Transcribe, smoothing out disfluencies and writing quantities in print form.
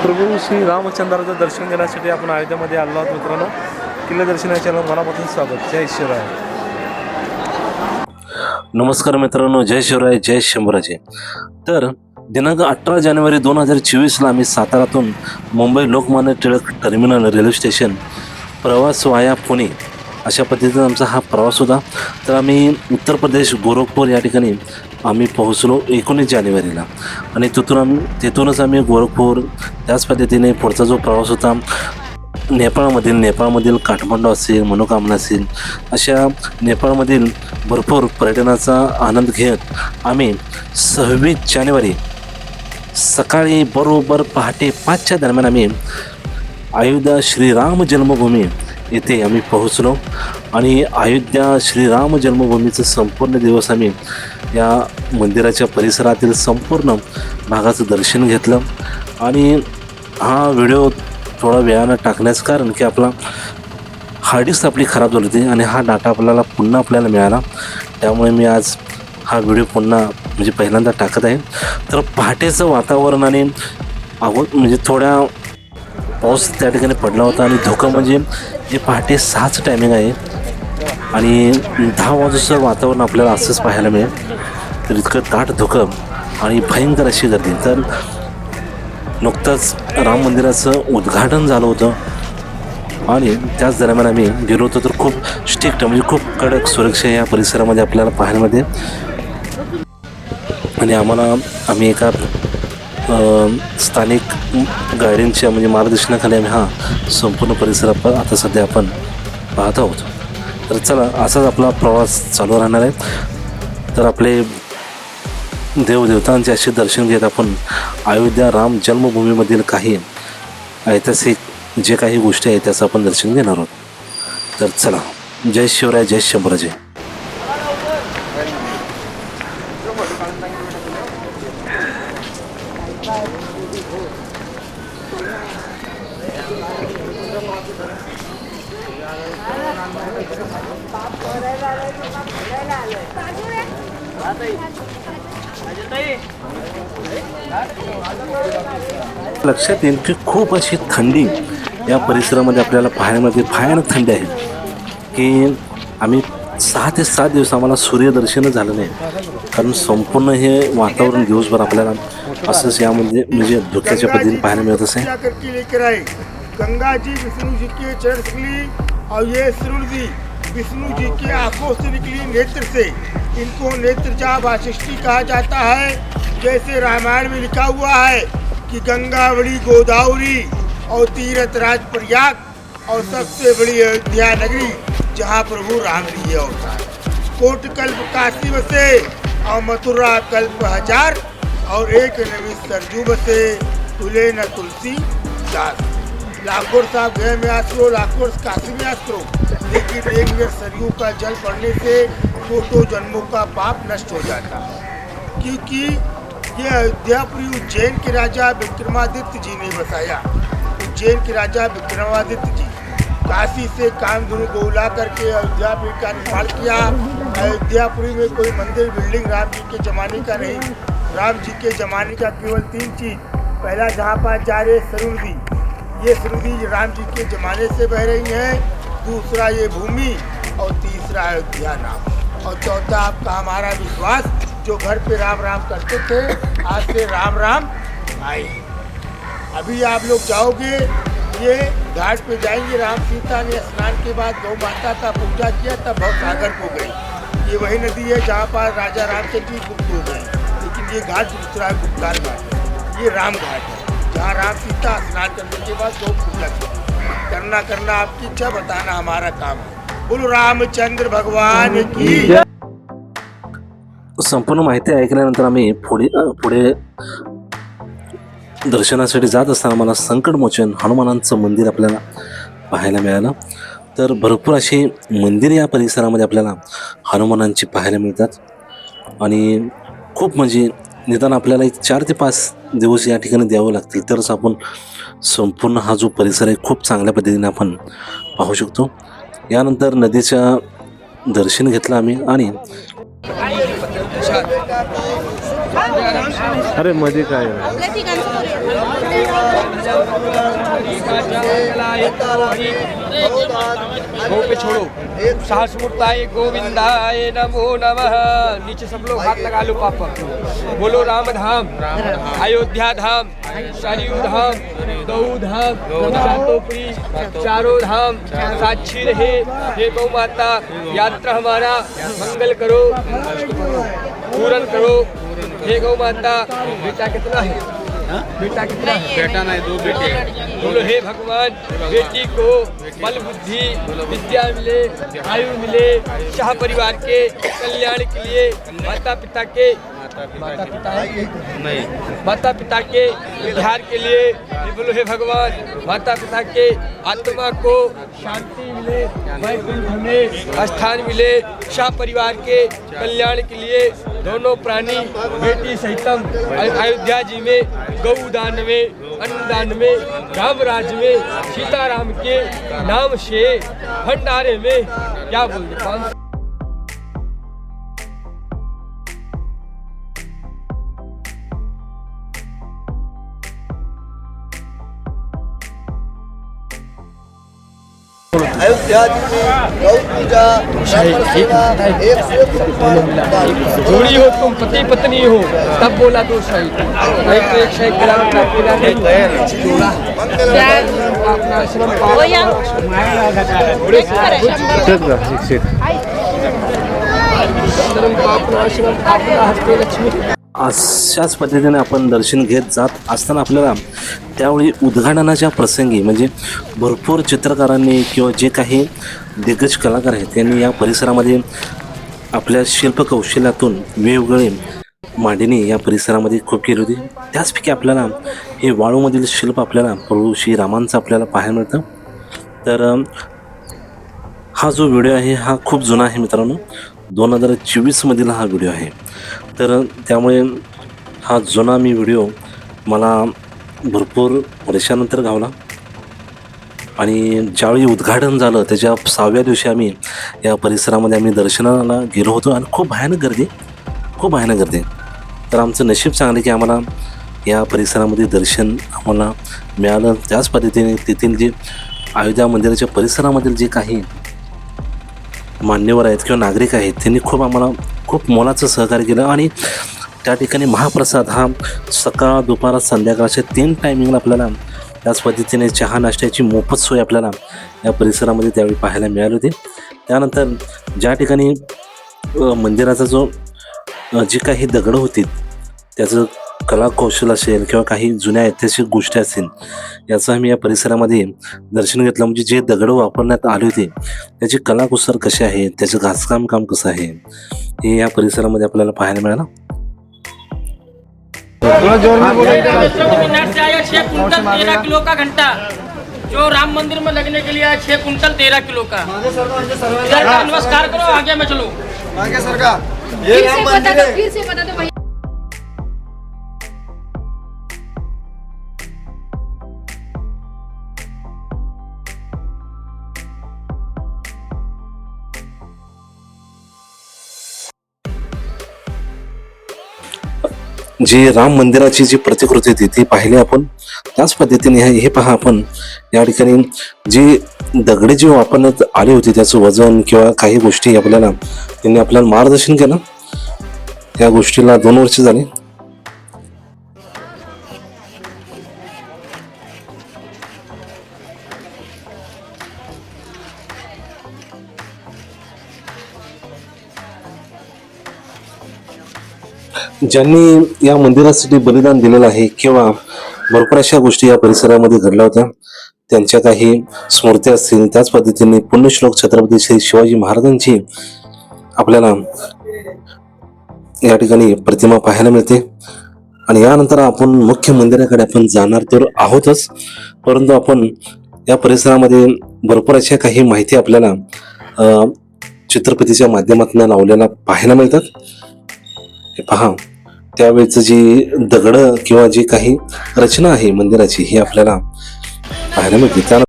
प्रभू श्री रामचंद्राचं दर्शन घेण्यासाठी आपण अयोध्यामध्ये आलो आहोत मित्रांनो. किल्ले दर्शनाच्या मनापासून स्वागत. जय शिवराय. नमस्कार मित्रांनो, जय शिवराय, जय शंभूराजे. तर दिनांक 18 जानेवारी 2024ला आम्ही सातारातून Mumbai Lokmanya Tilak terminal railway station प्रवास वाया पुणे अशा पद्धतीने आमचा हा प्रवास होता. तर आम्ही उत्तर प्रदेश गोरखपूर या ठिकाणी आम्ही पोहोचलो 19 जानेवारीला आणि तिथूनच आम्ही गोरखपूर, त्याच पद्धतीने पुढचा जो प्रवास होता नेपाळमधील काठमांडू असेल, मनोकामना असेल, अशा नेपाळमधील भरपूर पर्यटनाचा आनंद घेत आम्ही 26 जानेवारी सकाळी बरोबर पहाटे 5च्या दरम्यान आम्ही अयोध्या श्रीराम जन्मभूमी येथे आम्ही पोहोचलो आणि अयोध्या श्रीराम जन्मभूमीचं संपूर्ण दिवस आम्ही या मंदिराच्या परिसरातील संपूर्ण भागाचं दर्शन घेतलं. आणि हा व्हिडिओ थोडा वेळानं टाकण्याचं कारण की आपला हार्ड डिस्क आपली खराब झाली होती आणि हा डाटा पुन्हा मिळाला. त्यामुळे मी आज हा व्हिडिओ पुन्हा पहिल्यांदा टाकत आहे. तर पहाटेचं वातावरण आणि म्हणजे थोड्या पाऊस त्या ठिकाणी पडला होता आणि धुकं हे पहाटे 6चं टायमिंग आहे आणि 10 वाजूचं वातावरण आपल्याला असंच पाहायला मिळेल. तर इतकं दाट धुकं आणि भयंकर अशी गर्दी. तर नुकतंच राम मंदिराचं उद्घाटन झालं होतं आणि त्याच दरम्यान आम्ही गेलो होतो. तर खूप स्ट्रिक्ट खूप कडक सुरक्षा या परिसरामध्ये आपल्याला पाहायला मिळते आणि आम्ही एका स्थानिक गाईडच्या मार्गदर्शनाखाली आम्ही हा संपूर्ण परिसर आता सध्या आपण पाहत आहोत. तर चला, असाच आपला प्रवास चालू राहणार आहे. तर आपले देवदेवतांचे असे दर्शन घेत आपण अयोध्या राम जन्मभूमीमधील काही ऐतिहासिक जे काही गोष्टी आहेत त्याचं आपण दर्शन घेणार आहोत. तर चला, जय शिवराय, जय शंभूराजे. लक्षात येईल की खूप अशी थंडी या परिसरामध्ये आपल्याला पाहायला मिळते. भयानक थंडी आहे की आम्ही 6 ते 7 दिवस आम्हाला सूर्यदर्शनच झालं नाही, कारण संपूर्ण हे वातावरण दिवसभर आपल्याला असंच यामध्ये धुक्याच्या पद्धतीने पाहायला मिळत असे. गंगा जी विष्णु जी के चरण निकली और ये सूर्य जी विष्णु जी के आंखों से निकली नेत्र से. इनको नेत्रजा वाशिष्ठी कहा जाता है. जैसे रामायण में लिखा हुआ है कि गंगा बड़ी गोदावरी और तीर्थ राज प्रयाग और सबसे बड़ी अयोध्या नगरी जहाँ प्रभु राम लिए होता है. कोट कल्प काशी बसे और मथुरा कल्प हजार और एक नवी सरजू बसे तुले न तुलसी दास. लाखों साहब गए में आसरो, लाखों काशी में आसरो, लेकिन एक बार सरयू का जल पड़ने से कोटों जन्मों का पाप नष्ट हो जाता है. क्योंकि ये अयोध्यापुरी उज्जैन के राजा विक्रमादित्य जी ने बसाया. उज्जैन के राजा विक्रमादित्य जी काशी से कामधेनु को ला करके अयोध्यापुरी का निर्माण किया. अयोध्यापुरी में कोई मंदिर बिल्डिंग राम जी के ज़माने का नहीं. राम जी के ज़माने का केवल 3 चीज़. पहला जहाँ पास जा रहे सरयू नदी, ये सरयू नदी राम जी के ज़माने से बह रही है. दूसरा ये भूमि और तीसरा अयोध्या नाम. और चौथा आपका हमारा विश्वास, जो घर पे राम राम करते थे आज से राम राम आए. अभी आप लोग जाओगे, ये घाट पे जाएंगे. राम सीता ने स्नान के बाद गौ माता का पूजा किया तब भव सागर को गई. ये वही नदी है जहाँ पर राजा रामचंद्र जी गुप्त हो गए. लेकिन ये घाट दूसरा गुप्तार घाट है. ये राम घाट है जहाँ राम सीता स्नान करने के बाद गौ पूजा की. करना आपकी इच्छा, बताना हमारा काम है. बोलो रामचंद्र भगवान की. संपूर्ण माहिती ऐकल्यानंतर आम्ही पुढे दर्शनासाठी जात असताना मला संकटमोचन हनुमानांचं मंदिर आपल्याला पाहायला मिळालं. तर भरपूर अशी मंदिर या परिसरामध्ये आपल्याला हनुमानांची पाहायला मिळतात आणि खूप निदान आपल्याला एक 4 ते 5 दिवस या ठिकाणी द्यावं लागतील तरच आपण संपूर्ण हा जो परिसर आहे खूप चांगल्या पद्धतीने आपण पाहू शकतो. यानंतर नदीचं दर्शन घेतलं आम्ही आणि अरे मध्ये काय गौ पे छोड़ो। सहस्रमूर्ताय गोविंदाय नमो नमः। नीचे सब लोग हाथ लगा लो पापा। बोलो राम धाम, अयोध्या धाम, सरयू धाम, गौ धाम, शातोपुरी, चारों धाम साक्षी रहे। हे गौ माता, यात्रा हमारा मंगल करो, पूर्ण करो। हे गौ माता, बेटा कितना है? बेटा कितना है? बेटा नहीं, 2 बेटे। बोलो हे भगवान, बेटी को बल बुद्धि विद्या मिले, आयु मिले, शाह परिवार के कल्याण के लिए, माता पिता के उद्धार के लिए। बोलो हे भगवान, माता पिता के आत्मा को शांति मिले, वैकुंठ में स्थान मिले, शाह परिवार के कल्याण के लिए। दोनों प्राणी बेटी सहितम अयोध्या जी में, गौदान में, अन्नदान में, राम राज्य में, सीताराम के नाम से भंडारे में क्या बोलते अयोध्या जी में गौ पूजा जोड़ी हो तुम, पति पत्नी हो, तब बोला तो सही। एक सही ग्राम का पूरा नहीं जोड़ा अपना आश्रम लक्ष्मी। अशाच पद्धतीने आपण दर्शन घेत जात असताना आपल्याला त्यावेळी उद्घाटनाच्या प्रसंगी म्हणजे भरपूर चित्रकारांनी किंवा जे काही दिग्गज कलाकार आहेत त्यांनी या परिसरामध्ये आपल्या शिल्पकौशल्यातून वेगवेगळे मांडणी या परिसरामध्ये खूप केली होती। त्याचपैकी आपल्याला हे वाळूमधील शिल्प आपल्याला प्रभू श्रीरामांचं आपल्याला पाहायला मिळतं। तर हा जो व्हिडिओ आहे हा खूप जुना आहे मित्रांनो, 2024 मधील हा व्हिडिओ आहे। तर त्यामुळे हा जुना मी व्हिडिओ मला भरपूर वर्षानंतर गावला आणि ज्यावेळी उद्घाटन झालं त्याच्या 6व्या दिवशी आम्ही या परिसरामध्ये आम्ही दर्शनाला गेलो होतो आणि खूप भयानक गर्दी। तर आमचं नशीब चांगलं की आम्हाला या परिसरामध्ये दर्शन आम्हाला मिळालं। त्याच पद्धतीने तेथील जे अयोध्या मंदिराच्या परिसरामधील जे काही मान्यवर आहेत किंवा नागरिक आहेत त्यांनी आम्हाला खूप मोलाचं सहकार्य केलं आणि त्या ठिकाणी महाप्रसाद हा सकाळ दुपार संध्याकाळच्या 3 टायमिंगला आपल्याला त्याच पद्धतीने चहा नाश्त्याची मोफत सोय आपल्याला या परिसरामध्ये त्यावेळी पाहायला मिळाली होती। त्यानंतर ज्या ठिकाणी मंदिराचा जो जी काही दगडं होती त्याचं कलाकौशल असेल किंवा काही जुन्या ऐतिहासिक गोष्टी असतील याचं आम्ही या परिसरामध्ये दर्शन घेतलं। म्हणजे जे दगडं वापरण्यात आले होते त्याची कलाकुसर कशी आहे, त्याचं घासकाम कसं आहे हे या परिसरामध्ये आपल्याला पाहायला मिळालं। 13 किलो का घंटा जो राम मंदिर में लगने के लिए आया, 6 कुंटल 13 किलो का। इधर का नमस्कार करो, आगे में चलो। आगे सरकार ये राम मंदिर है। फिर से बता दो भाई। जी राम मंदिराची जी प्रतिकृती होती ती पाहिली आपण। त्याच पद्धतीने हे पहा आपण या ठिकाणी जी दगडे जी वापरण्यात आली होती त्याचं वजन किंवा काही गोष्टी आपल्याला त्यांनी आपल्याला मार्गदर्शन केलं। या गोष्टीला 2 वर्ष झाली। ज्यांनी या मंदिरासाठी बलिदान दिलेलं आहे किंवा भरपूर अशा गोष्टी या परिसरामध्ये घडल्या होत्या त्यांच्या काही स्मृती असतील, त्याच पद्धतीने पुण्यश्लोक छत्रपती श्री शिवाजी महाराजांची आपल्याला या ठिकाणी प्रतिमा पाहायला मिळते। आणि यानंतर आपण मुख्य मंदिराकडे आपण जाणार तर आहोतच, परंतु आपण या परिसरामध्ये भरपूर अशा काही माहिती आपल्याला चित्रपतीच्या माध्यमातून लावलेला पाहायला मिळतात। हे पहा त्यावेळेचं जी दगड किंवा जी काही रचना आहे मंदिराची ही आपल्याला पाहायला मिळते।